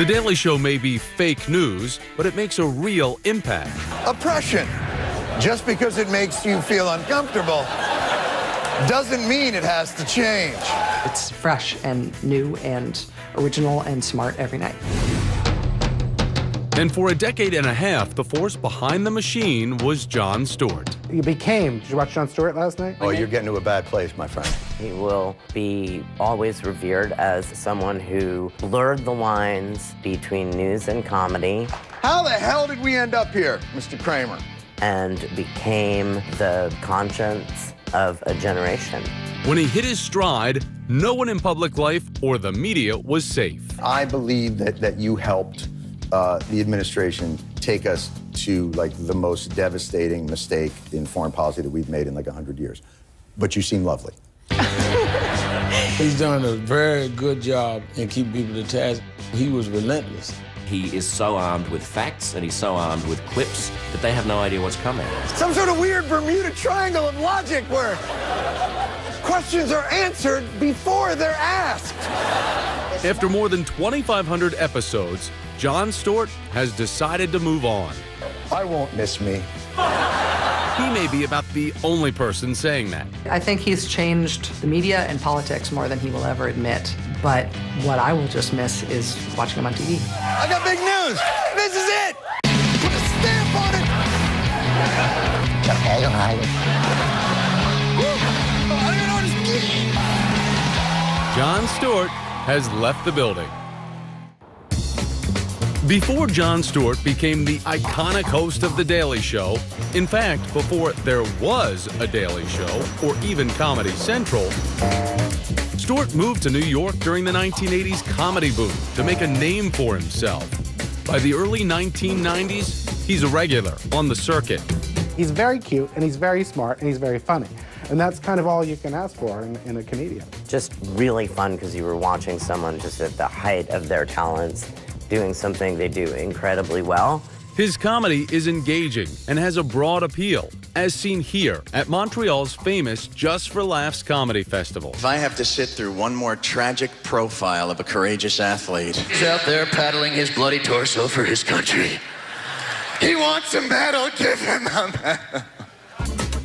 The Daily Show may be fake news, but it makes a real impact. Oppression. Just because it makes you feel uncomfortable doesn't mean it has to change. It's fresh and new and original and smart every night. And for a decade and a half, the force behind the machine was Jon Stewart. Did you watch Jon Stewart last night? Oh, you're getting to a bad place, my friend. He will be always revered as someone who blurred the lines between news and comedy. How the hell did we end up here, Mr. Kramer? And became the conscience of a generation. When he hit his stride, no one in public life or the media was safe. I believe that you helped the administration take us to like the most devastating mistake in foreign policy that we've made in like 100 years. But you seem lovely. He's done a very good job in keeping people to task. He was relentless. He is so armed with facts and he's so armed with clips that they have no idea what's coming. Some sort of weird Bermuda Triangle of logic where questions are answered before they're asked. After more than 2,500 episodes, Jon Stewart has decided to move on. I won't miss me. He may be about the only person saying that. I think he's changed the media and politics more than he will ever admit. But what I will just miss is watching him on TV. I got big news. This is it. Put a stamp on it. I don't even know what it's getting. Jon Stewart has left the building. Before Jon Stewart became the iconic host of The Daily Show, in fact, before there was a Daily Show or even Comedy Central, Stewart moved to New York during the 1980s comedy boom to make a name for himself. By the early 1990s, he's a regular on the circuit. He's very cute, and he's very smart, and he's very funny. And that's kind of all you can ask for in a comedian. Just really fun because you were watching someone just at the height of their talents doing something they do incredibly well. His comedy is engaging and has a broad appeal, as seen here at Montreal's famous Just for Laughs Comedy Festival. If I have to sit through one more tragic profile of a courageous athlete. He's out there paddling his bloody torso for his country. He wants a medal, give him a medal.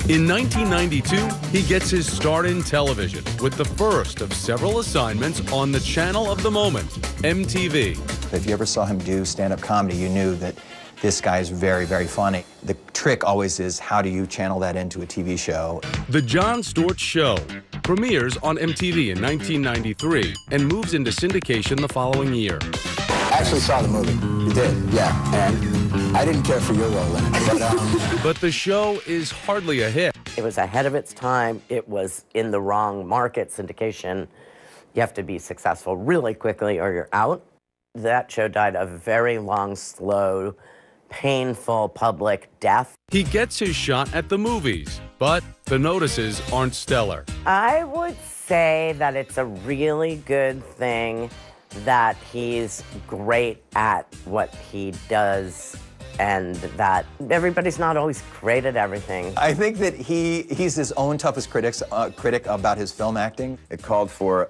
In 1992, he gets his start in television with the first of several assignments on the channel of the moment, MTV. If you ever saw him do stand-up comedy, you knew that this guy is very, very funny. The trick always is, how do you channel that into a TV show? The Jon Stewart Show premieres on MTV in 1993 and moves into syndication the following year. I actually saw the movie. You did? Yeah. And I didn't care for your role in it. But the show is hardly a hit. It was ahead of its time. It was in the wrong market, syndication. You have to be successful really quickly or you're out. That show died a very long, slow, painful public death. He gets his shot at the movies, but the notices aren't stellar. I would say that it's a really good thing that he's great at what he does and that everybody's not always great at everything. I think that he's his own toughest critic about his film acting. It called for,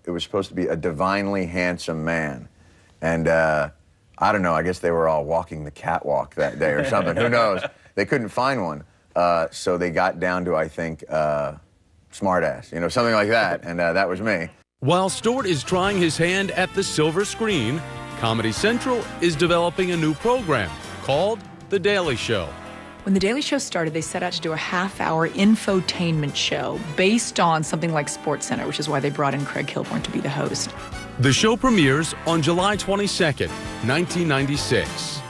it was supposed to be a divinely handsome man. And I don't know, I guess they were all walking the catwalk that day or something. Who knows? They couldn't find one. So they got down to, I think, smartass, you know, something like that. And that was me. While Stewart is trying his hand at the silver screen, Comedy Central is developing a new program called The Daily Show. When The Daily Show started, they set out to do a half-hour infotainment show based on something like SportsCenter, which is why they brought in Craig Kilborn to be the host. The show premieres on July 22nd, 1996.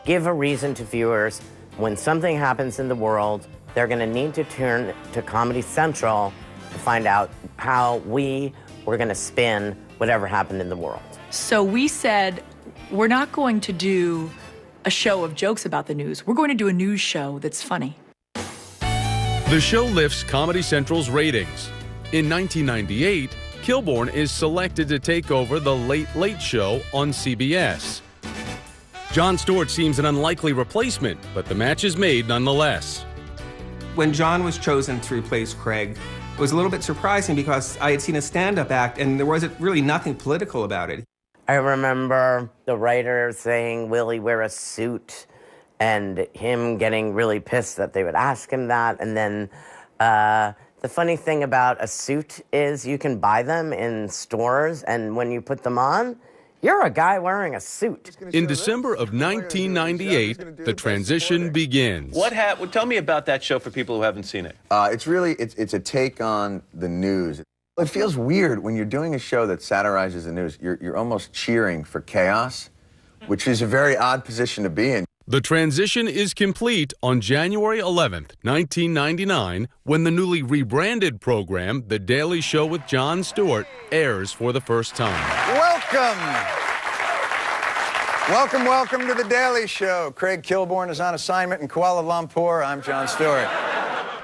Give a reason to viewers when something happens in the world, they're going to need to turn to Comedy Central to find out how we're going to spin whatever happened in the world. So we said, we're not going to do a show of jokes about the news. We're going to do a news show that's funny. The show lifts Comedy Central's ratings. In 1998, Kilborn is selected to take over The Late Late Show on CBS. Jon Stewart seems an unlikely replacement, but the match is made nonetheless. When Jon was chosen to replace Craig, it was a little bit surprising because I had seen a stand-up act and there wasn't really nothing political about it. I remember the writer saying, will he wear a suit? And him getting really pissed that they would ask him that. And then the funny thing about a suit is you can buy them in stores, and when you put them on, you're a guy wearing a suit. In December of 1998, the transition begins. Tell me about that show for people who haven't seen it. It's a take on the news. It feels weird when you're doing a show that satirizes the news. You're almost cheering for chaos, which is a very odd position to be in. The transition is complete on January 11th, 1999, when the newly rebranded program, The Daily Show with Jon Stewart, airs for the first time. Welcome to The Daily Show. Craig Kilborn is on assignment in Kuala Lumpur. I'm Jon Stewart.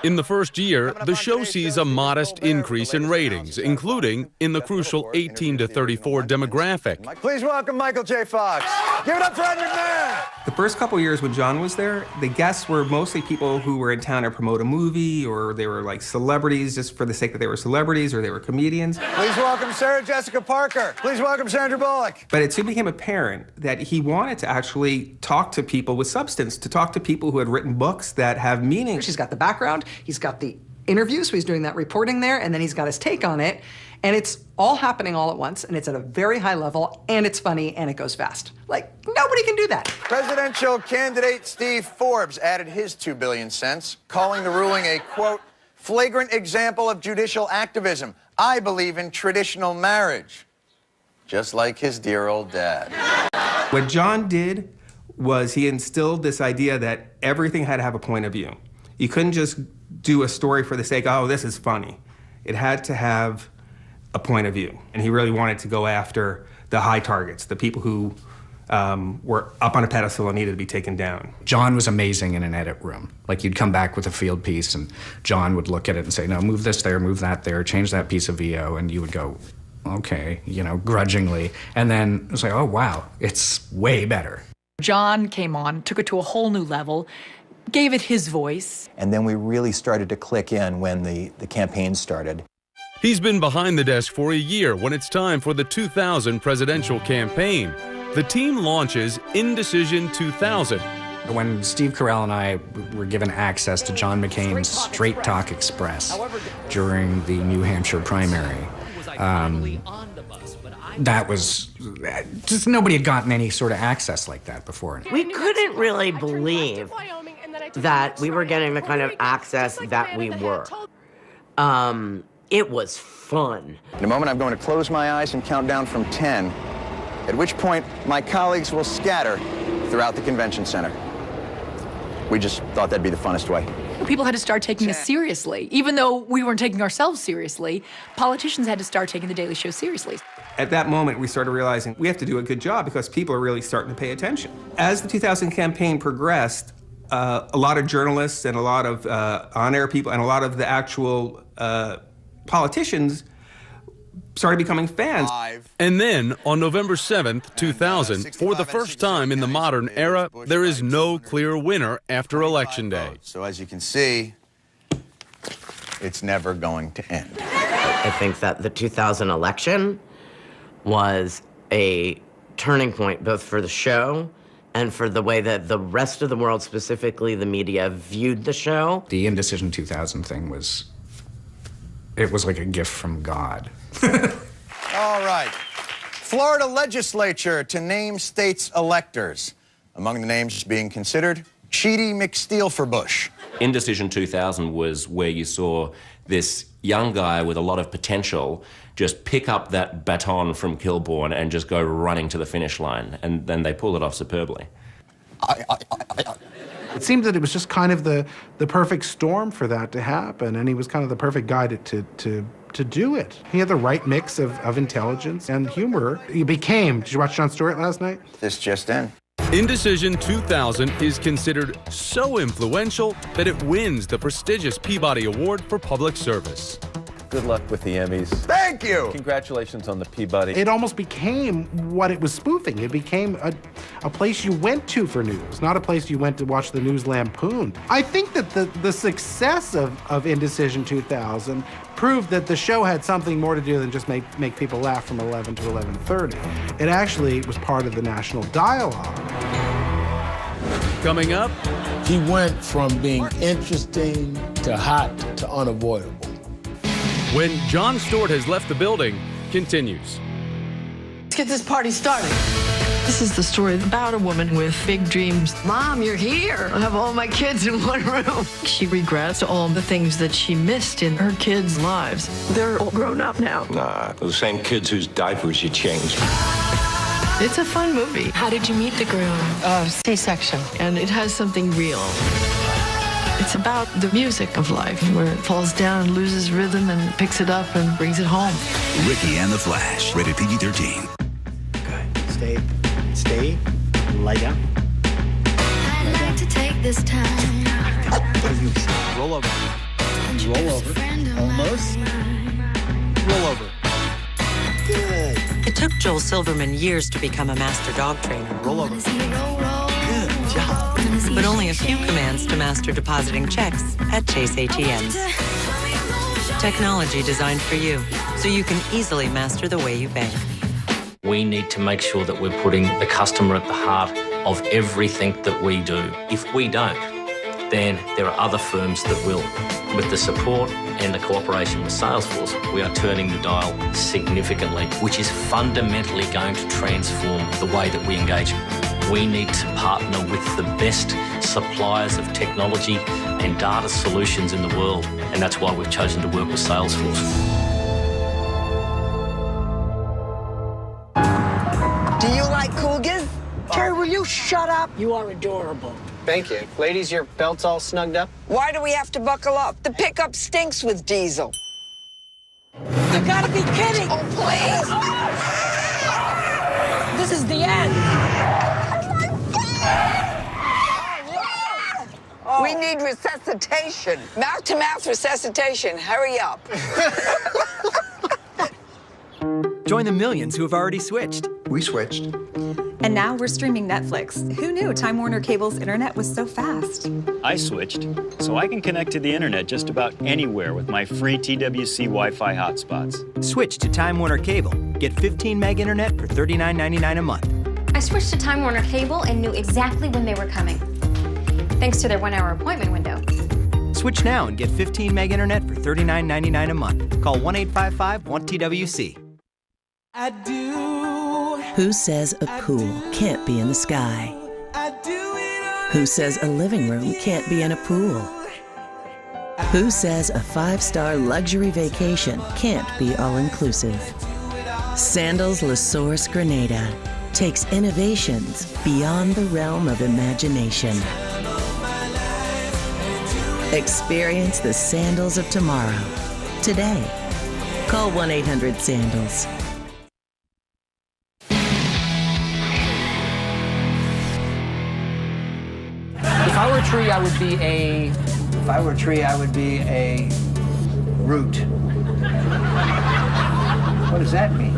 In the first year, the show sees a modest increase in ratings, including in the crucial 18 to 34 demographic. Please welcome Michael J. Fox. Give it up for Ed McMahon. The first couple years when John was there, the guests were mostly people who were in town to promote a movie, or they were like celebrities just for the sake that they were celebrities, or they were comedians. Please welcome Sarah Jessica Parker. Please welcome Sandra Bullock. But it soon became apparent that he wanted to actually talk to people with substance, to talk to people who had written books that have meaning. She's got the background, he's got the interviews, so he's doing that reporting there, and then he's got his take on it. And it's all happening all at once, and it's at a very high level, and it's funny, and it goes fast. Like, nobody can do that. Presidential candidate Steve Forbes added his 2 billion cents, calling the ruling a, quote, flagrant example of judicial activism. I believe in traditional marriage. Just like his dear old dad. What John did was he instilled this idea that everything had to have a point of view. You couldn't just do a story for the sake, oh, this is funny. It had to have a point of view. And he really wanted to go after the high targets, the people who were up on a pedestal and needed to be taken down. John was amazing in an edit room. Like, you'd come back with a field piece and John would look at it and say, no, move this there, move that there, change that piece of VO, and you would go, okay, grudgingly. And then it's like, oh, wow, it's way better. John came on, took it to a whole new level, gave it his voice. And then we really started to click in when the campaign started. He's been behind the desk for a year when it's time for the 2000 presidential campaign. The team launches Indecision 2000. When Steve Carell and I were given access to John McCain's Straight Talk Express during the New Hampshire primary, that was just, nobody had gotten any sort of access like that before. We couldn't really believe that we were getting the kind of access that we were. It was fun. In a moment, I'm going to close my eyes and count down from 10, at which point my colleagues will scatter throughout the convention center. We just thought that'd be the funnest way. People had to start taking us seriously. Even though we weren't taking ourselves seriously, politicians had to start taking The Daily Show seriously. At that moment, we started realizing we have to do a good job because people are really starting to pay attention. As the 2000 campaign progressed, a lot of journalists and a lot of on-air people and a lot of the actual politicians started becoming fans. And then, on November 7th, 2000, for the first time in the modern era, there is no clear winner after Election Day. So as you can see, it's never going to end. I think that the 2000 election was a turning point both for the show and for the way that the rest of the world, specifically the media, viewed the show. The Indecision 2000 thing was, it was like a gift from God. All right. Florida legislature to name state's electors. Among the names being considered, Cheaty McSteelforbush. Indecision 2000 was where you saw this young guy with a lot of potential just pick up that baton from Kilborn and just go running to the finish line. And then they pulled it off superbly. It seemed that it was just kind of the perfect storm for that to happen, and he was kind of the perfect guy to do it. He had the right mix of intelligence and humor. He became, did you watch Jon Stewart last night? This just in. Indecision 2000 is considered so influential that it wins the prestigious Peabody Award for Public Service. Good luck with the Emmys. Thank you! Congratulations on the Peabody. It almost became what it was spoofing. It became a place you went to for news, not a place you went to watch the news lampooned. I think that the success of Indecision 2000 proved that the show had something more to do than just make people laugh from 11 to 11:30. It actually was part of the national dialogue. Coming up, he went from being interesting to hot to unavoidable. When Jon Stewart has left the building, continues. Let's get this party started. This is the story about a woman with big dreams. Mom, you're here. I have all my kids in one room. She regrets all the things that she missed in her kids' lives. They're all grown up now. Nah, they're the same kids whose diapers you changed. It's a fun movie. How did you meet the groom? C-section. And it has something real. It's about the music of life, where it falls down and loses rhythm and picks it up and brings it home. Ricky and the Flash, rated PG-13. Good. Stay. Lie down. I'd like to take this time. Roll over. Roll over. Almost. Roll over. Good. It took Joel Silverman years to become a master dog trainer. Roll over. Good job. But only a few commands to master depositing checks at Chase ATMs. Technology designed for you, so you can easily master the way you bank. We need to make sure that we're putting the customer at the heart of everything that we do. If we don't, then there are other firms that will. With the support and the cooperation with Salesforce, we are turning the dial significantly, which is fundamentally going to transform the way that we engage. We need to partner with the best suppliers of technology and data solutions in the world, and that's why we've chosen to work with Salesforce. Do you like cougars? Terry, will you shut up? You are adorable. Thank you. Ladies, your belt's all snugged up? Why do we have to buckle up? The pickup stinks with diesel. You gotta be kidding! Oh, please! This is the end. Oh. We need resuscitation. Mouth-to-mouth resuscitation. Hurry up. Join the millions who have already switched. We switched. And now we're streaming Netflix. Who knew Time Warner Cable's internet was so fast? I switched, so I can connect to the internet just about anywhere with my free TWC Wi-Fi hotspots. Switch to Time Warner Cable. Get 15 meg internet for $39.99 a month. I switched to Time Warner Cable and knew exactly when they were coming, thanks to their 1-hour appointment window. Switch now and get 15 meg internet for $39.99 a month. Call 1-855-1TWC. I do. Who says a pool can't be in the sky? Who says a living room can't be in a pool? Who says a 5-star luxury vacation can't be all-inclusive? Sandals La Source Grenada takes innovations beyond the realm of imagination. Experience the sandals of tomorrow today. Call 1-800-SANDALS. If I were a tree, I would be a... If I were a tree, I would be a root. What does that mean?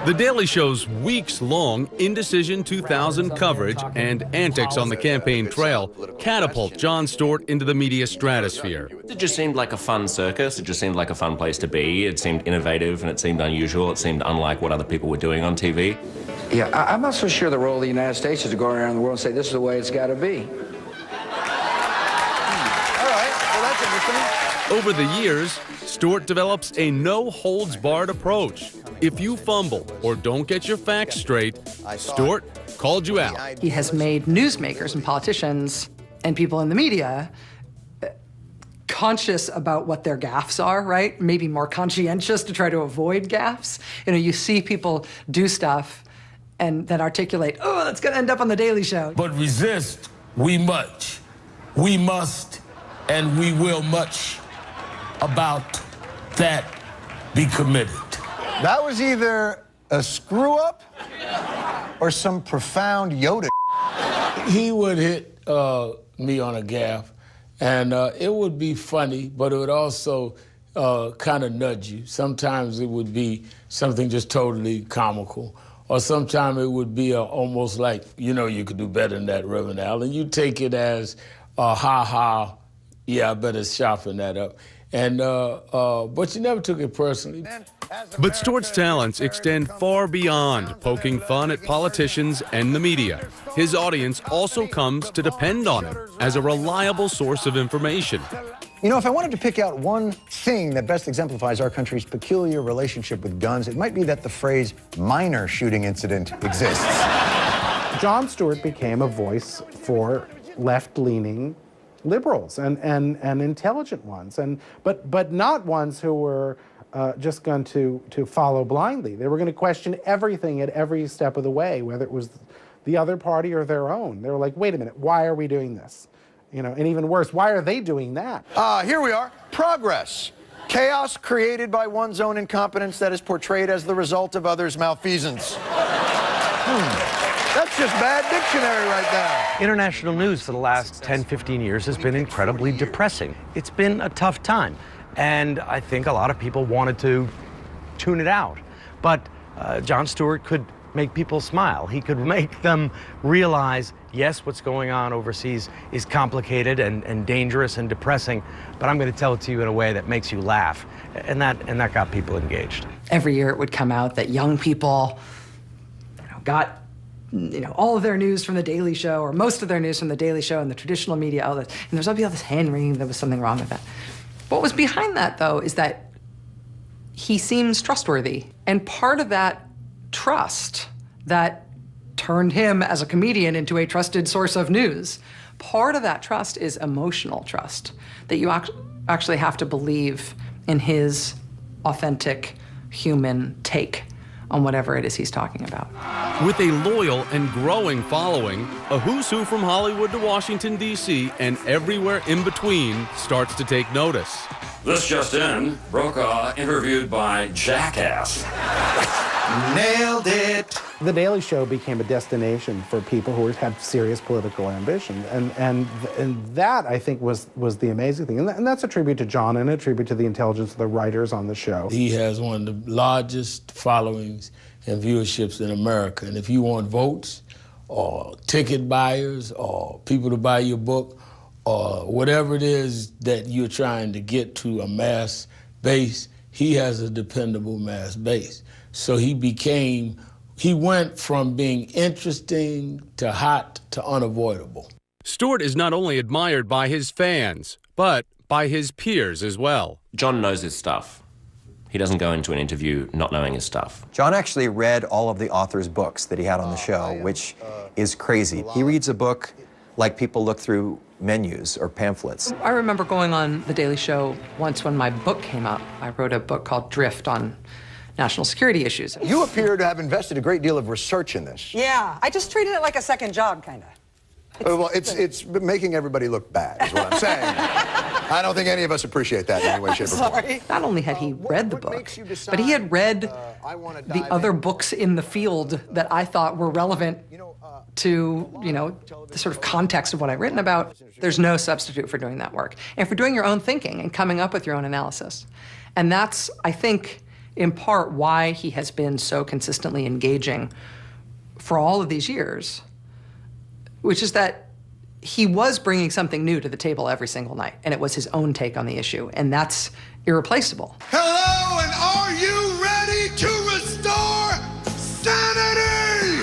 The Daily Show's weeks-long Indecision 2000 coverage and antics on the campaign trail catapult Jon Stewart into the media stratosphere. It just seemed like a fun circus. It just seemed like a fun place to be. It seemed innovative and it seemed unusual. It seemed unlike what other people were doing on TV. Yeah, I'm not so sure the role of the United States is to go around the world and say, this is the way it's got to be. Over the years, Stewart develops a no-holds-barred approach. If you fumble or don't get your facts straight, Stewart called you out. He has made newsmakers and politicians and people in the media conscious about what their gaffes are, right? Maybe more conscientious to try to avoid gaffes. You know, you see people do stuff and then articulate, oh, that's going to end up on The Daily Show. But resist, we much. We must, and we will much. About that, be committed. That was either a screw-up or some profound Yoda. He would hit me on a gaffe, and it would be funny, but it would also kind of nudge you. Sometimes it would be something just totally comical, or sometimes it would be almost like, you know, you could do better than that, Reverend Al, and you take it as, ha, yeah, I better sharpen that up. And but you never took it personally. But Stewart's talents extend far beyond poking fun at politicians and the media. His audience also comes to depend on him as a reliable source of information. You know, if I wanted to pick out one thing that best exemplifies our country's peculiar relationship with guns, it might be that the phrase minor shooting incident exists. Jon Stewart became a voice for left-leaning liberals and intelligent ones, but not ones who were just going to follow blindly. They were going to question everything at every step of the way, whether it was the other party or their own. They were like, wait a minute, why are we doing this? You know, and even worse, why are they doing that? Here we are. Progress. Chaos created by one's own incompetence that is portrayed as the result of others' malfeasance. That's just bad dictionary right there. International news for the last 10, 15 years has been incredibly depressing. It's been a tough time, and I think a lot of people wanted to tune it out. But Jon Stewart could make people smile. He could make them realize, yes, what's going on overseas is complicated and dangerous and depressing, but I'm going to tell it to you in a way that makes you laugh. And that got people engaged. Every year it would come out that young people got all of their news from The Daily Show, or most of their news from The Daily Show and the traditional media outlets, and there's always all this hand-wringing, there was something wrong with that. What was behind that, though, is that he seems trustworthy. And part of that trust that turned him as a comedian into a trusted source of news, part of that trust is emotional trust, that you actually have to believe in his authentic human take on whatever it is he's talking about. With a loyal and growing following, a who's who from Hollywood to Washington, D.C., and everywhere in between starts to take notice. This just in, Brokaw interviewed by Jackass. Nailed it. The Daily Show became a destination for people who had serious political ambition, and that, I think, was the amazing thing. And that's a tribute to Jon and a tribute to the intelligence of the writers on the show. He has one of the largest followings and viewerships in America, and if you want votes or ticket buyers or people to buy your book or whatever it is that you're trying to get to a mass base, he has a dependable mass base. So he went from being interesting to hot to unavoidable. Stewart is not only admired by his fans, but by his peers as well. Jon knows his stuff. He doesn't go into an interview not knowing his stuff. Jon actually read all of the author's books that he had on the show, which is crazy. He reads a book like people look through menus or pamphlets. I remember going on The Daily Show once when my book came out. I wrote a book called Drift on national security issues. You appear to have invested a great deal of research in this. Yeah, I just treated it like a second job, kind of. Well, it's making everybody look bad, is what I'm saying. I don't think any of us appreciate that in any way, shape, or form. Not only had he read the book, but he had read the other books in the field that I thought were relevant to, the sort of context of what I've written about. There's no substitute for doing that work. And for doing your own thinking and coming up with your own analysis. And that's, I think, in part why he has been so consistently engaging for all of these years, which is that he was bringing something new to the table every single night, and it was his own take on the issue, and that's irreplaceable. Hello, and are you ready to restore sanity?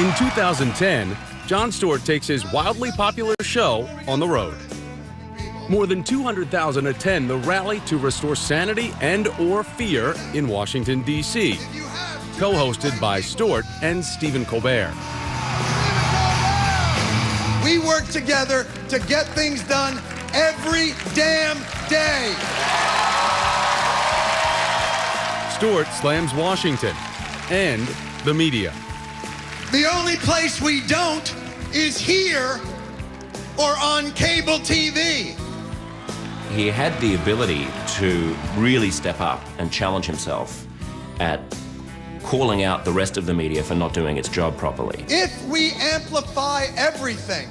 In 2010, Jon Stewart takes his wildly popular show on the road. More than 200,000 attend the rally to restore sanity and/or fear in Washington, D.C., co-hosted by Stewart and Stephen Colbert. We work together to get things done every damn day. Stewart slams Washington and the media. The only place we don't is here or on cable TV. He had the ability to really step up and challenge himself at calling out the rest of the media for not doing its job properly. If we amplify everything,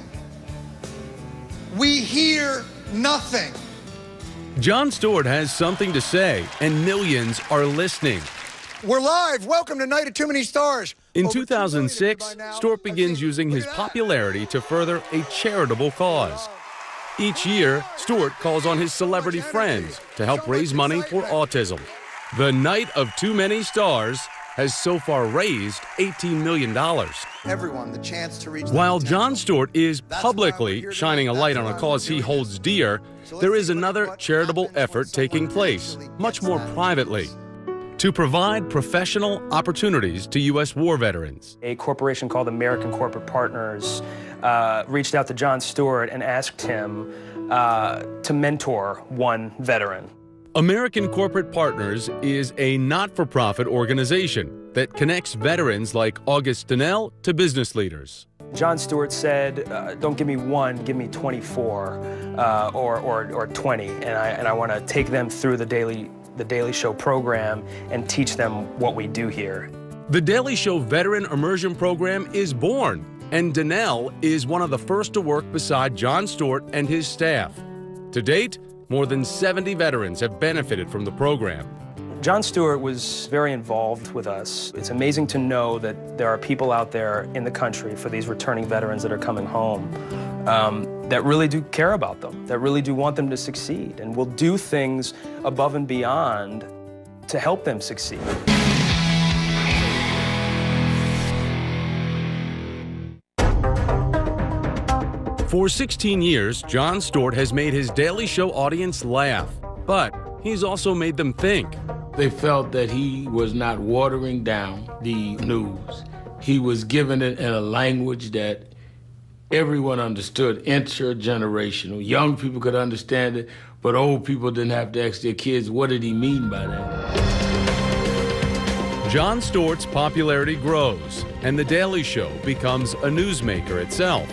we hear nothing. Jon Stewart has something to say, and millions are listening. We're live. Welcome to Night of Too Many Stars. In 2006, Stewart begins using his popularity to further a charitable cause. Each year, Stewart calls on his celebrity friends to help raise money for autism. The Night of Too Many Stars has so far raised $18 million. Everyone, the chance to reach. While Jon Stewart is publicly shining a light on a cause he holds dear, there is another charitable effort taking place, much more privately, to provide professional opportunities to U.S. war veterans. A corporation called American Corporate Partners reached out to Jon Stewart and asked him to mentor one veteran. American Corporate Partners is a not-for-profit organization that connects veterans like August Donnell to business leaders. Jon Stewart said, don't give me one, give me 24 or 20, and I want to take them through the Daily Show program and teach them what we do here. The Daily Show Veteran Immersion Program is born, and Donnell is one of the first to work beside Jon Stewart and his staff. To date, more than 70 veterans have benefited from the program. Jon Stewart was very involved with us. It's amazing to know that there are people out there in the country for these returning veterans that are coming home that really do care about them, that really do want them to succeed, and will do things above and beyond to help them succeed. For 16 years, Jon Stewart has made his Daily Show audience laugh, but he's also made them think. They felt that he was not watering down the news. He was giving it in a language that everyone understood, intergenerational. Young people could understand it, but old people didn't have to ask their kids, what did he mean by that? Jon Stewart's popularity grows, and The Daily Show becomes a newsmaker itself.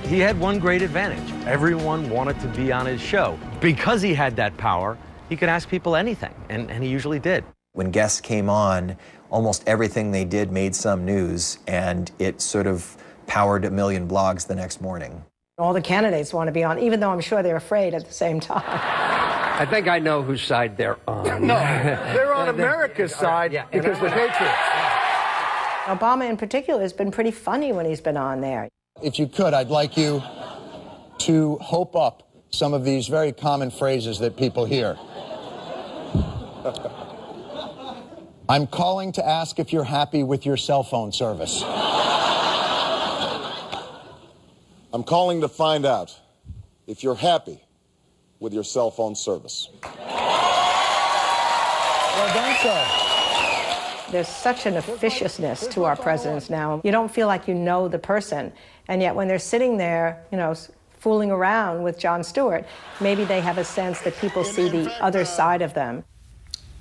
He had one great advantage. Everyone wanted to be on his show. Because he had that power, he could ask people anything, and he usually did. When guests came on, almost everything they did made some news, and it sort of powered a million blogs the next morning. All the candidates want to be on, even though I'm sure they're afraid at the same time. I think I know whose side they're on. No, they're on America's side because the Patriots. Obama in particular has been pretty funny when he's been on there. If you could, I'd like you to hope up some of these very common phrases that people hear. I'm calling to ask if you're happy with your cell phone service. I'm calling to find out if you're happy with your cell phone service. Well done, sir. There's such an officiousness to our presidents now. You don't feel like you know the person. And yet when they're sitting there, you know, fooling around with Jon Stewart, maybe they have a sense that people see the other side of them.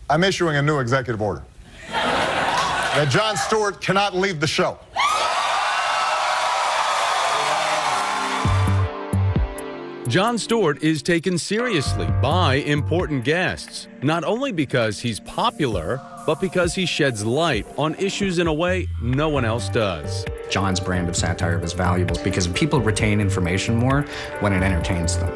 I'm issuing a new executive order that Jon Stewart cannot leave the show. Jon Stewart is taken seriously by important guests, not only because he's popular, but because he sheds light on issues in a way no one else does. Jon's brand of satire is valuable because people retain information more when it entertains them.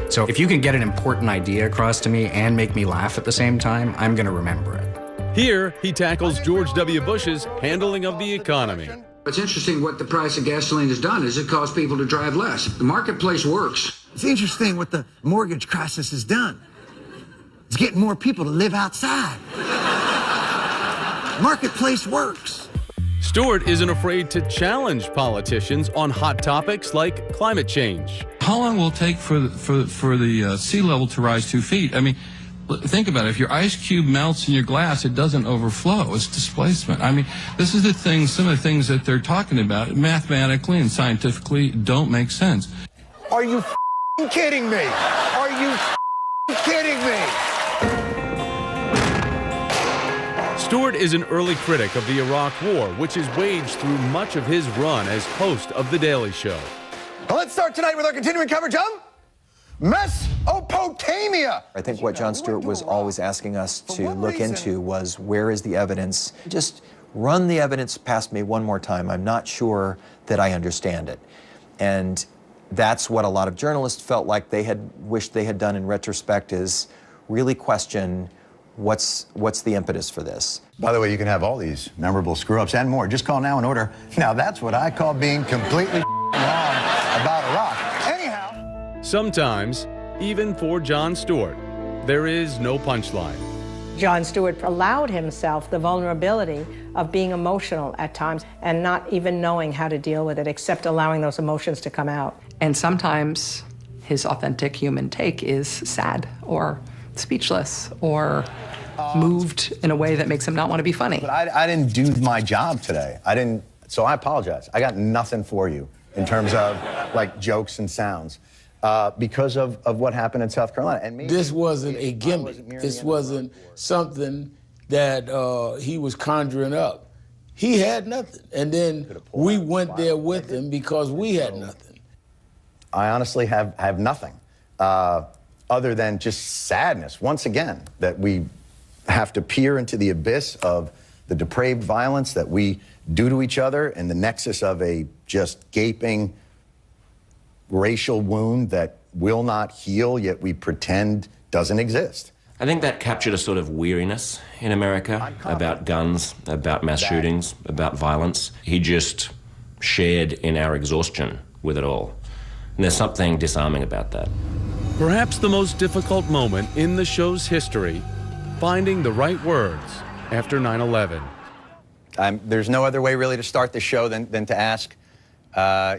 So if you can get an important idea across to me and make me laugh at the same time, I'm going to remember it. Here, he tackles George W. Bush's handling of the economy. It's interesting what the price of gasoline has done is it caused people to drive less. The marketplace works. It's interesting what the mortgage crisis has done. It's getting more people to live outside. Marketplace works. Stewart isn't afraid to challenge politicians on hot topics like climate change. How long will it take for the sea level to rise 2 feet? I mean, think about it. If your ice cube melts in your glass, it doesn't overflow. It's displacement. I mean, this is the thing, some of the things that they're talking about mathematically and scientifically don't make sense. Are you kidding me? Are you kidding me? Stewart is an early critic of the Iraq War, which is waged through much of his run as host of The Daily Show. Well, let's start tonight with our continuing coverage of Mesopotamia. I think what Jon Stewart was always asking us to look into was, where is the evidence? Just run the evidence past me one more time. I'm not sure that I understand it. And that's what a lot of journalists felt like they had wished they had done in retrospect, is really question what's the impetus for this. By the way, you can have all these memorable screw-ups and more. Just call now and order. Now that's what I call being completely wrong about Iraq. Anyhow. Sometimes, even for Jon Stewart, there is no punchline. Jon Stewart allowed himself the vulnerability of being emotional at times and not even knowing how to deal with it, except allowing those emotions to come out. And sometimes his authentic human take is sad or speechless or moved in a way that makes him not want to be funny. But I didn't do my job today. So I apologize. I got nothing for you in terms of like jokes and sounds because of what happened in South Carolina. And maybe this wasn't a gimmick. This wasn't something that he was conjuring up. He had nothing. And then we went there with him because we had nothing. I honestly have nothing other than just sadness, once again, that we have to peer into the abyss of the depraved violence that we do to each other and the nexus of a just gaping racial wound that will not heal, yet we pretend doesn't exist. I think that captured a sort of weariness in America about guns, about mass shootings, about violence. He just shared in our exhaustion with it all. And there's something disarming about that. Perhaps the most difficult moment in the show's history, finding the right words after 9/11. There's no other way really to start the show than to ask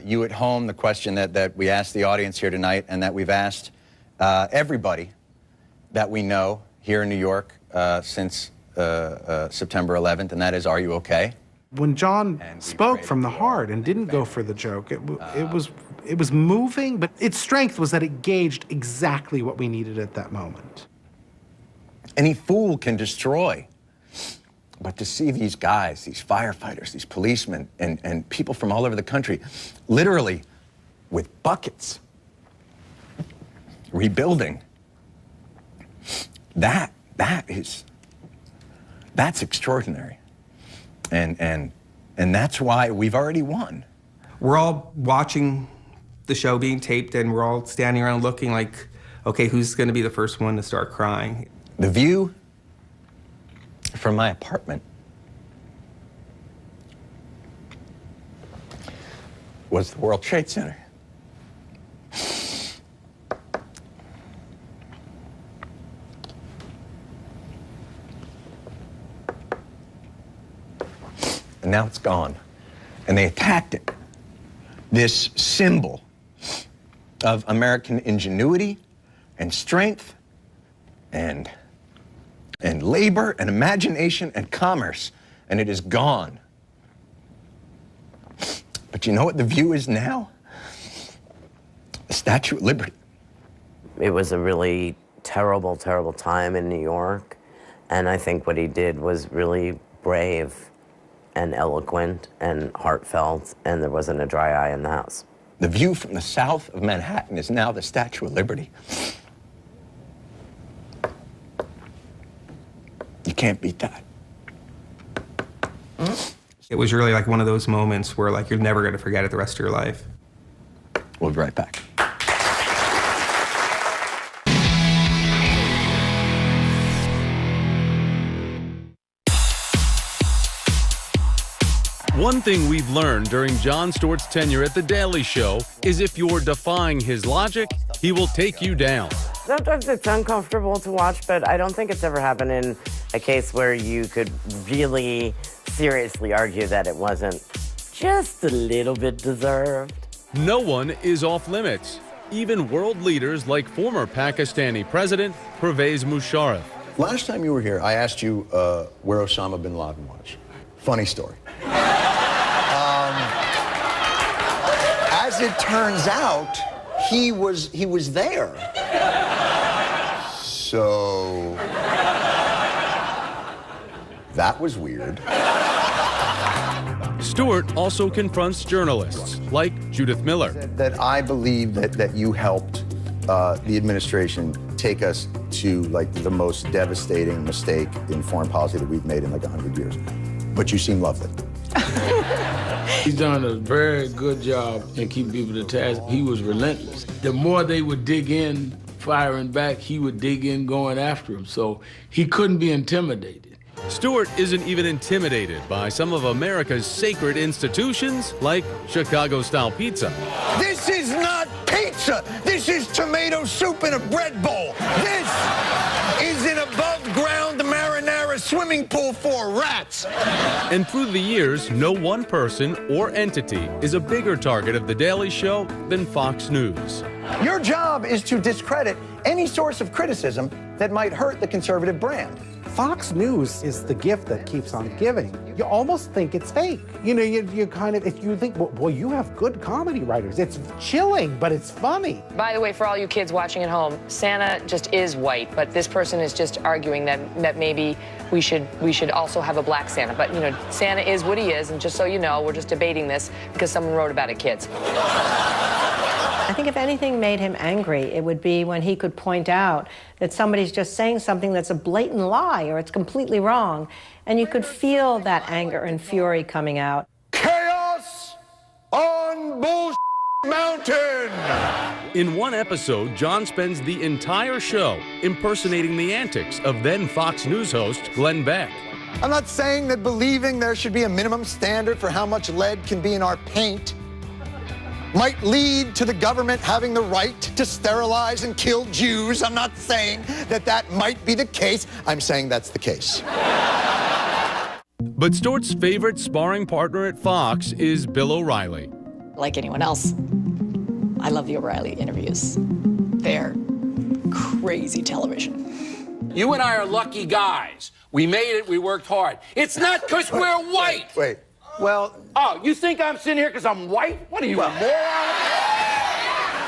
you at home the question that we asked the audience here tonight and that we've asked everybody that we know here in New York since September 11th, and that is, are you okay? When Jon spoke from the heart and didn't go for the joke, it was moving, but its strength was that it gauged exactly what we needed at that moment. Any fool can destroy. But to see these guys, these firefighters, these policemen, and people from all over the country, literally with buckets, rebuilding, that's extraordinary. And that's why we've already won. We're all watching the show being taped, and we're all standing around looking like, okay, who's going to be the first one to start crying? The view from my apartment was the World Trade Center. And now it's gone. And they attacked it. This symbol of American ingenuity and strength and labor and imagination and commerce, and it is gone. But you know what the view is now? The Statue of Liberty. It was a really terrible, terrible time in New York, and I think what he did was really brave and eloquent and heartfelt, and there wasn't a dry eye in the house. The view from the south of Manhattan is now the Statue of Liberty. You can't beat that. It was really like one of those moments where like you're never going to forget it the rest of your life. We'll be right back. One thing we've learned during Jon Stewart's tenure at The Daily Show is if you're defying his logic, he will take you down. Sometimes it's uncomfortable to watch, but I don't think it's ever happened in a case where you could really seriously argue that it wasn't just a little bit deserved. No one is off limits, even world leaders like former Pakistani President Pervez Musharraf. Last time you were here, I asked you where Osama bin Laden was. Funny story. As it turns out, he was there. So that was weird. Stewart also confronts journalists like Judith Miller. That I believe that you helped the administration take us to like the most devastating mistake in foreign policy that we've made in like 100 years. But you seem lovely. He's done a very good job in keeping people to task. He was relentless. The more they would dig in, firing back, he would dig in going after him. So he couldn't be intimidated. Stewart isn't even intimidated by some of America's sacred institutions like Chicago-style pizza. This is not pizza. This is tomato soup in a bread bowl. This is an above-ground marinara swimming pool for rats. And through the years, no one person or entity is a bigger target of The Daily Show than Fox News. Your job is to discredit any source of criticism that might hurt the conservative brand. Fox News is the gift that keeps on giving. You almost think it's fake. You know, you kind of, if you think, well, boy, you have good comedy writers. It's chilling, but it's funny. By the way, for all you kids watching at home, Santa just is white, but this person is just arguing that maybe we should also have a black Santa. But, you know, Santa is what he is, and just so you know, we're just debating this because someone wrote about it, kids. I think if anything made him angry, it would be when he could point out that somebody's just saying something that's a blatant lie or it's completely wrong, and you could feel that anger and fury coming out. Chaos on Bull Mountain! In one episode, John spends the entire show impersonating the antics of then Fox News host Glenn Beck. I'm not saying that believing there should be a minimum standard for how much lead can be in our paint might lead to the government having the right to sterilize and kill Jews. I'm not saying that that might be the case. I'm saying that's the case. But Stewart's favorite sparring partner at Fox is Bill O'Reilly. Like anyone else, I love the O'Reilly interviews. They're crazy television. You and I are lucky guys. We made it, we worked hard. It's not because we're white. Wait. Well... Oh, you think I'm sitting here because I'm white? What are you, a moron?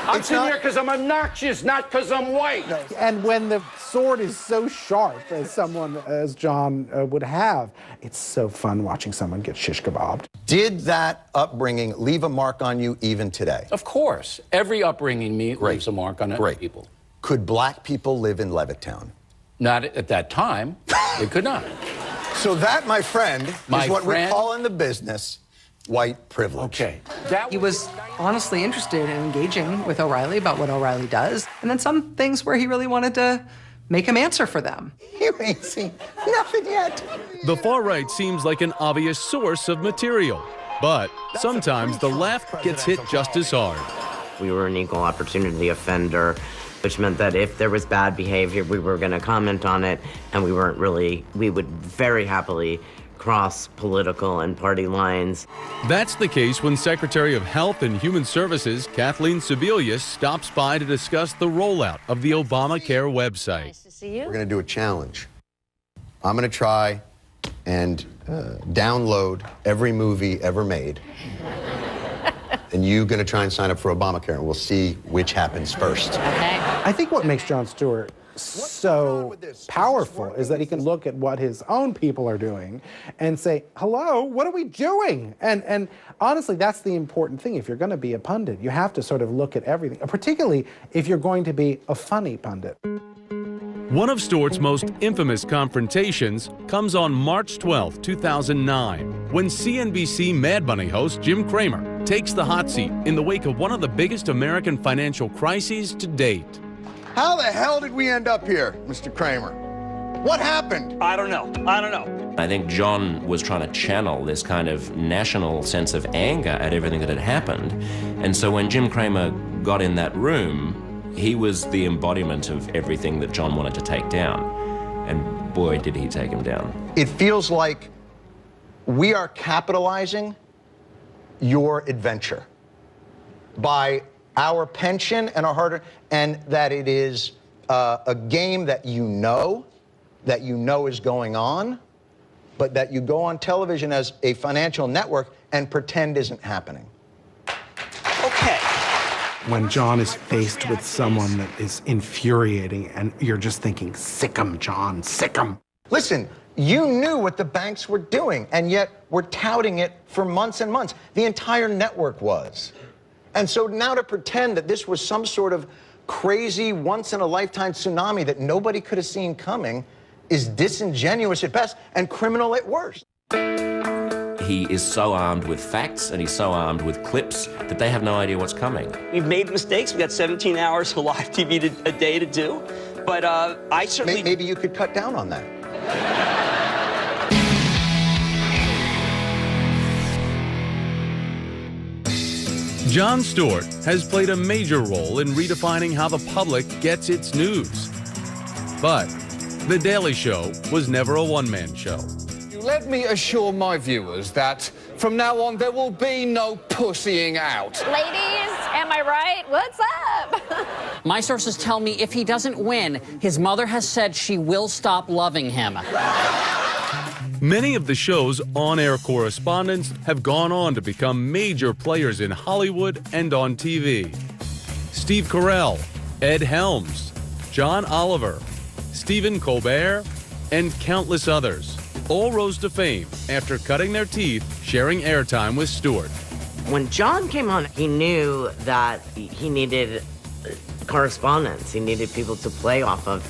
I'm sitting here because I'm obnoxious, not because I'm white. No. And when the sword is so sharp as someone as John would have, it's so fun watching someone get shish kebabbed. Did that upbringing leave a mark on you even today? Of course. Every upbringing leaves a mark on other people. Could black people live in Levittown? Not at that time. They could not. So that, my friend, is what we call in the business white privilege. Okay. He was honestly interested in engaging with O'Reilly about what O'Reilly does, and then some things where he really wanted to make him answer for them. You ain't seen nothing yet. The far right seems like an obvious source of material, but sometimes the left gets hit just as hard. We were an equal opportunity offender, which meant that if there was bad behavior, we were going to comment on it, and we would very happily cross political and party lines. That's the case when Secretary of Health and Human Services Kathleen Sebelius stops by to discuss the rollout of the Obamacare website. Nice to see you. We're going to do a challenge. I'm going to try and download every movie ever made. And you're going to try and sign up for Obamacare, and we'll see which happens first. Okay. I think what makes Jon Stewart so powerful is that he can look at what his own people are doing and say, hello, what are we doing? And honestly, that's the important thing. If you're going to be a pundit, you have to sort of look at everything, particularly if you're going to be a funny pundit. One of Stewart's most infamous confrontations comes on March 12, 2009, when CNBC Mad Money host Jim Cramer takes the hot seat in the wake of one of the biggest American financial crises to date. How the hell did we end up here, Mr. Cramer? What happened? I don't know. I think John was trying to channel this kind of national sense of anger at everything that had happened. And so when Jim Cramer got in that room, he was the embodiment of everything that John wanted to take down. And boy, did he take him down. It feels like we are capitalizing your adventure by our pension and our hard-earned, and that it is a game that you know is going on, but that you go on television as a financial network and pretend isn't happening. Okay. When John is faced with someone that is infuriating and you're just thinking, sick 'em, John, sick 'em. Listen, you knew what the banks were doing, and yet we're touting it for months and months. The entire network was. And so now to pretend that this was some sort of crazy, once-in-a-lifetime tsunami that nobody could have seen coming is disingenuous at best and criminal at worst. he is so armed with facts and he's so armed with clips that they have no idea what's coming. We've made mistakes. We got 17 hours of live TV a day to do. But I certainly... Maybe you could cut down on that. Jon Stewart has played a major role in redefining how the public gets its news. But The Daily Show was never a one-man show. Let me assure my viewers that from now on there will be no pussying out. Ladies, am I right? What's up? My sources tell me if he doesn't win, his mother has said she will stop loving him. Many of the show's on-air correspondents have gone on to become major players in Hollywood and on TV. Steve Carell, Ed Helms, John Oliver, Stephen Colbert, and countless others all rose to fame after cutting their teeth sharing airtime with Stewart. When John came on, he knew that he needed correspondence. He needed people to play off of.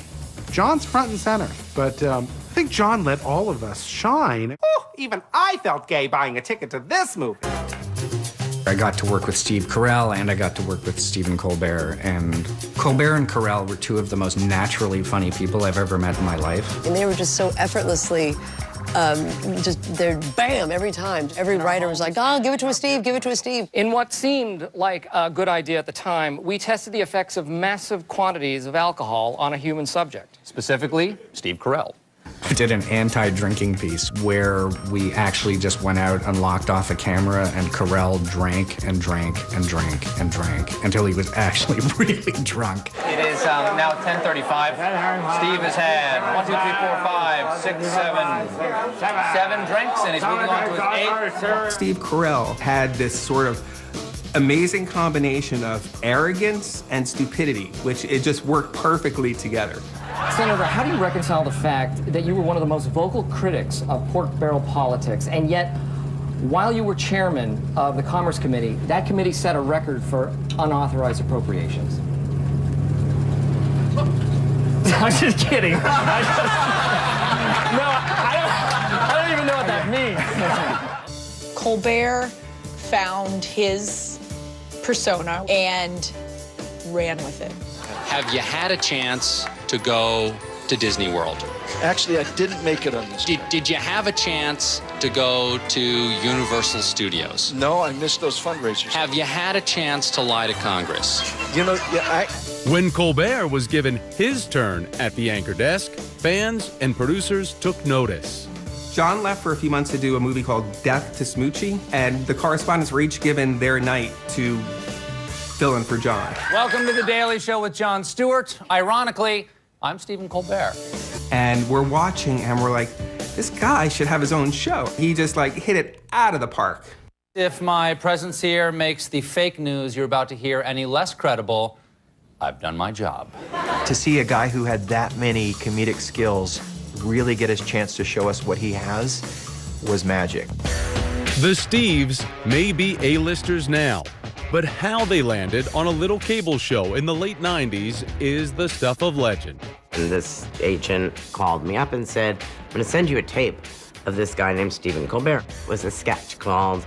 John's front and center, but I think John let all of us shine. Oh, even I felt gay buying a ticket to this movie. I got to work with Steve Carell and I got to work with Stephen Colbert. And Colbert and Carell were two of the most naturally funny people I've ever met in my life. And they were just so effortlessly, they're bam every time. Every writer was like, oh, give it to a Steve, give it to a Steve. In what seemed like a good idea at the time, we tested the effects of massive quantities of alcohol on a human subject. Specifically, Steve Carell. We did an anti-drinking piece where we actually just went out and locked off a camera and Carell drank and drank and drank and drank until he was actually really drunk. It is now 10:35. Steve has had 1, 2, 3, 4, 5, 6, 7 drinks, and he's moving on to his 8th. Steve Carell had this sort of amazing combination of arrogance and stupidity, which it just worked perfectly together. Senator, how do you reconcile the fact that you were one of the most vocal critics of pork barrel politics, and yet, while you were chairman of the Commerce Committee, that committee set a record for unauthorized appropriations? I'm just kidding. I don't even know what that means. Colbert found his persona and ran with it. Have you had a chance to go to Disney World? Actually, I didn't make it on this. Did you have a chance to go to Universal Studios? No, I missed those fundraisers. Have you had a chance to lie to Congress? You know, yeah, When Colbert was given his turn at the anchor desk, fans and producers took notice. John left for a few months to do a movie called Death to Smoochie, and the correspondents were each given their night to fill in for John. Welcome to The Daily Show with Jon Stewart. Ironically, I'm Stephen Colbert. And we're watching and we're like, this guy should have his own show. He just like hit it out of the park. If my presence here makes the fake news you're about to hear any less credible, I've done my job. To see a guy who had that many comedic skills really get his chance to show us what he has was magic. The Steves may be A-listers now, but how they landed on a little cable show in the late 90s is the stuff of legend. And this agent called me up and said, I'm going to send you a tape of this guy named Stephen Colbert. It was a sketch called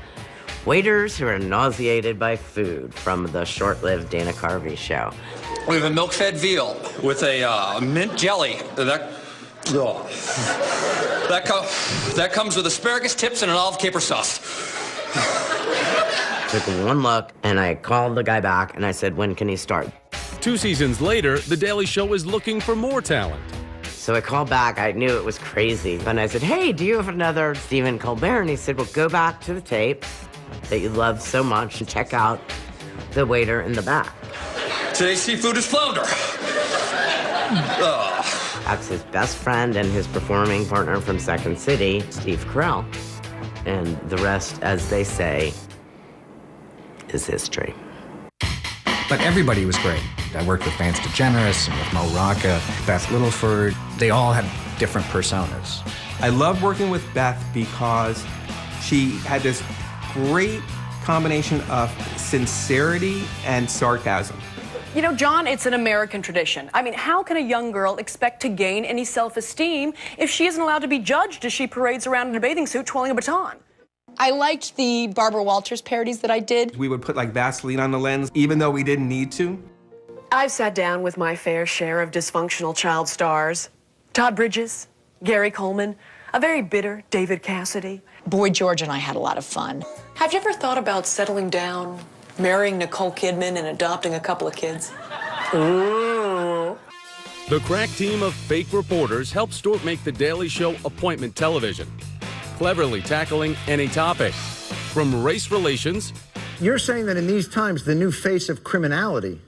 Waiters Who Are Nauseated by Food from the short-lived Dana Carvey show. We have a milk-fed veal with a mint jelly. That comes with asparagus tips and an olive caper sauce. Took one look, and I called the guy back, and I said, when can he start? 2 seasons later, The Daily Show is looking for more talent. So I called back. I knew it was crazy. And I said, hey, do you have another Stephen Colbert? And he said, well, go back to the tape that you loved so much and check out the waiter in the back. Today's seafood is flounder. That's his best friend and his performing partner from Second City, Steve Carell. And the rest, as they say, is history. But everybody was great. I worked with Vance DeGeneres and with Mo Rocca, Beth Littleford. They all had different personas. I loved working with Beth because she had this great combination of sincerity and sarcasm. You know, John, it's an American tradition. I mean, how can a young girl expect to gain any self-esteem if she isn't allowed to be judged as she parades around in a bathing suit twirling a baton? I liked the Barbara Walters parodies that I did. We would put like Vaseline on the lens, even though we didn't need to. I've sat down with my fair share of dysfunctional child stars. Todd Bridges, Gary Coleman, a very bitter David Cassidy. Boy George and I had a lot of fun. Have you ever thought about settling down, marrying Nicole Kidman, and adopting a couple of kids? The crack team of fake reporters helped Stewart make The Daily Show appointment television, cleverly tackling any topic, from race relations. You're saying that in these times, the new face of criminality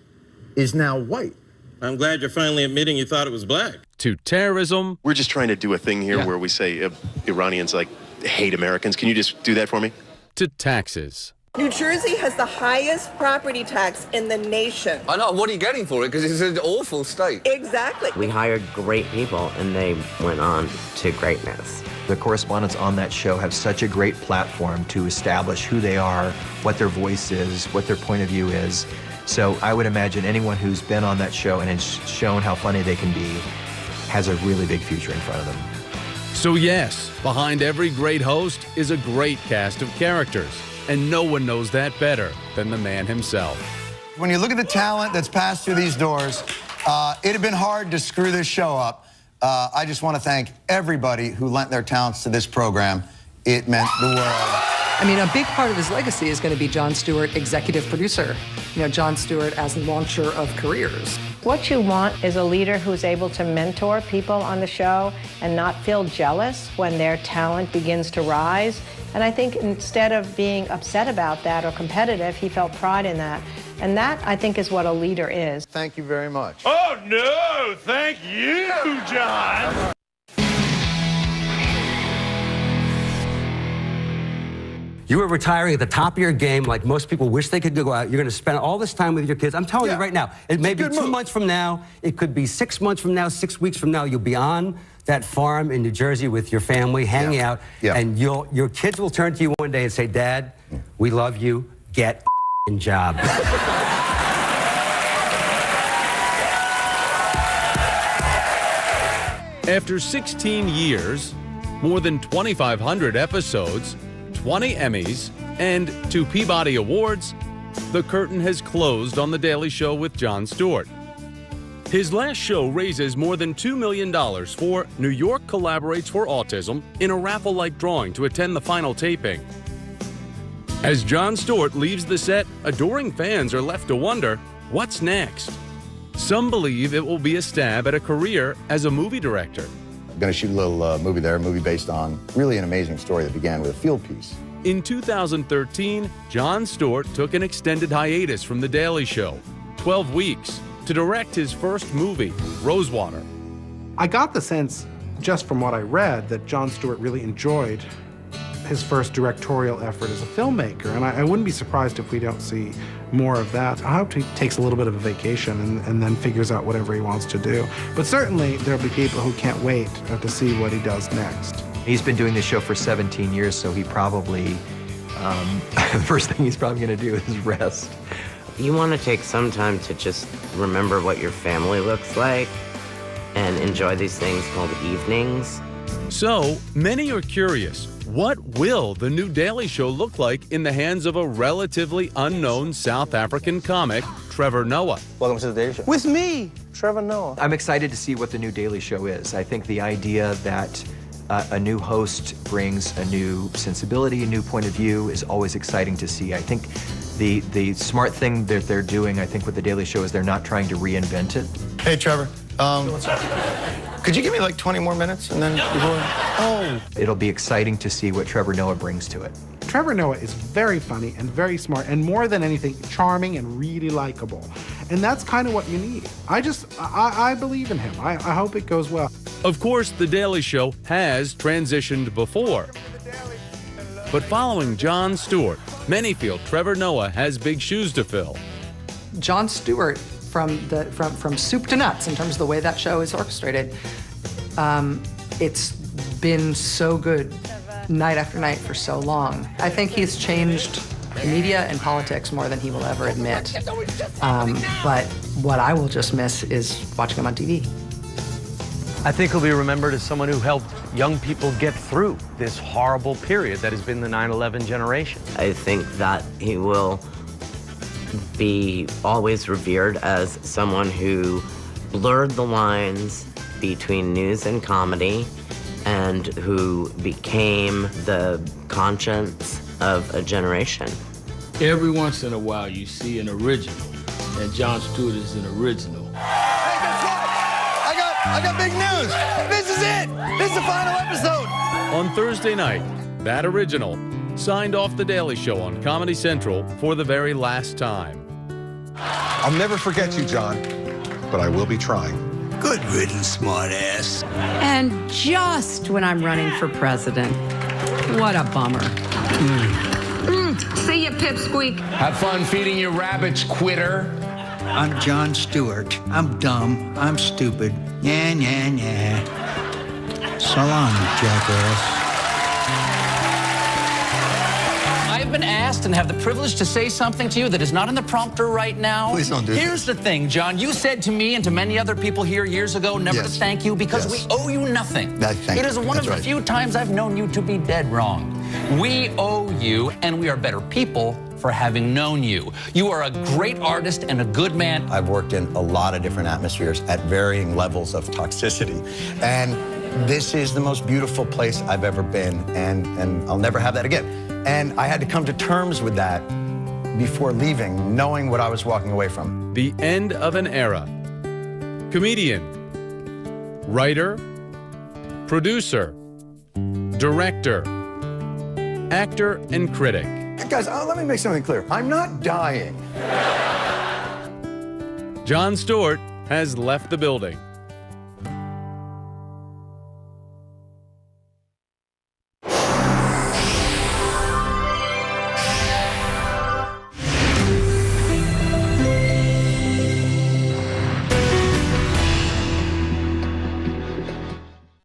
is now white. I'm glad you're finally admitting you thought it was black. To terrorism. We're just trying to do a thing here where we say Iranians like hate Americans. Can you just do that for me? To taxes. New Jersey has the highest property tax in the nation. I know. What are you getting for it? Because it's an awful state. Exactly. We hired great people, and they went on to greatness. The correspondents on that show have such a great platform to establish who they are, what their voice is, what their point of view is. So I would imagine anyone who's been on that show and has shown how funny they can be has a really big future in front of them. So yes, behind every great host is a great cast of characters, and no one knows that better than the man himself. When you look at the talent that's passed through these doors, it'd have been hard to screw this show up. I just want to thank everybody who lent their talents to this program. It meant the world. I mean, a big part of his legacy is going to be Jon Stewart, executive producer. You know, Jon Stewart as launcher of careers. What you want is a leader who's able to mentor people on the show and not feel jealous when their talent begins to rise. And I think instead of being upset about that or competitive, he felt pride in that. And that, I think, is what a leader is. Thank you very much. Oh, no, thank you, John. You are retiring at the top of your game like most people wish they could go out. You're going to spend all this time with your kids. I'm telling you right now, it may be 2 months from now. It could be 6 months from now, 6 weeks from now. You'll be on that farm in New Jersey with your family, hanging out, and your kids will turn to you one day and say, Dad, we love you. Get a job. After 16 years, more than 2,500 episodes, 20 Emmys, and 2 Peabody Awards, the curtain has closed on The Daily Show with Jon Stewart. His last show raises more than $2 million for New York Collaborates for Autism in a raffle-like drawing to attend the final taping. As Jon Stewart leaves the set, adoring fans are left to wonder, what's next? Some believe it will be a stab at a career as a movie director. Going to shoot a little movie there, a movie based on really an amazing story that began with a field piece. In 2013, Jon Stewart took an extended hiatus from The Daily Show, 12 weeks, to direct his first movie, Rosewater. I got the sense, just from what I read, that Jon Stewart really enjoyed his first directorial effort as a filmmaker, and I wouldn't be surprised if we don't see more of that. I hope he takes a little bit of a vacation and then figures out whatever he wants to do. But certainly there'll be people who can't wait to see what he does next. He's been doing this show for 17 years, so he probably, the first thing he's probably going to do is rest. You want to take some time to just remember what your family looks like and enjoy these things called evenings. So, many are curious, what will the new Daily Show look like in the hands of a relatively unknown South African comic, Trevor Noah? Welcome to The Daily Show. With me, Trevor Noah. I'm excited to see what the new Daily Show is. I think the idea that a new host brings a new sensibility, a new point of view is always exciting to see. I think the smart thing that they're doing, I think, with The Daily Show is they're not trying to reinvent it. Hey, Trevor. Could you give me like 20 more minutes and then It'll be exciting to see what Trevor Noah brings to it. Trevor Noah is very funny and very smart, and more than anything, charming and really likable. And that's kind of what you need. I believe in him. I hope it goes well. Of course, The Daily Show has transitioned before. But following Jon Stewart, many feel Trevor Noah has big shoes to fill. Jon Stewart, from soup to nuts, in terms of the way that show is orchestrated, it's been so good night after night for so long. I think he's changed media and politics more than he will ever admit. But what I will just miss is watching him on TV. I think he'll be remembered as someone who helped young people get through this horrible period that has been the 9/11 generation. I think that he will be always revered as someone who blurred the lines between news and comedy and who became the conscience of a generation. Every once in a while you see an original, and Jon Stewart is an original. Hey, guess what? I got big news. This is it. This is the final episode. On Thursday night, that original signed off The Daily Show on Comedy Central for the very last time. I'll never forget you, John, but I will be trying. Good riddance, smartass. And just when I'm running for president. What a bummer. See ya, pipsqueak. Have fun feeding your rabbits, quitter. I'm Jon Stewart. I'm dumb. I'm stupid. Yeah. So long, jackass. I've been asked and have the privilege to say something to you that is not in the prompter right now. Please don't do Here's the thing, John. You said to me and to many other people here years ago never to thank you because we owe you nothing. It is one of the few times I've known you to be dead wrong. We owe you, and we are better people for having known you. You are a great artist and a good man. I've worked in a lot of different atmospheres at varying levels of toxicity. And this is the most beautiful place I've ever been, and I'll never have that again. And I had to come to terms with that before leaving, knowing what I was walking away from. The end of an era. Comedian, writer, producer, director, actor, and critic. Guys, let me make something clear. I'm not dying. Jon Stewart has left the building.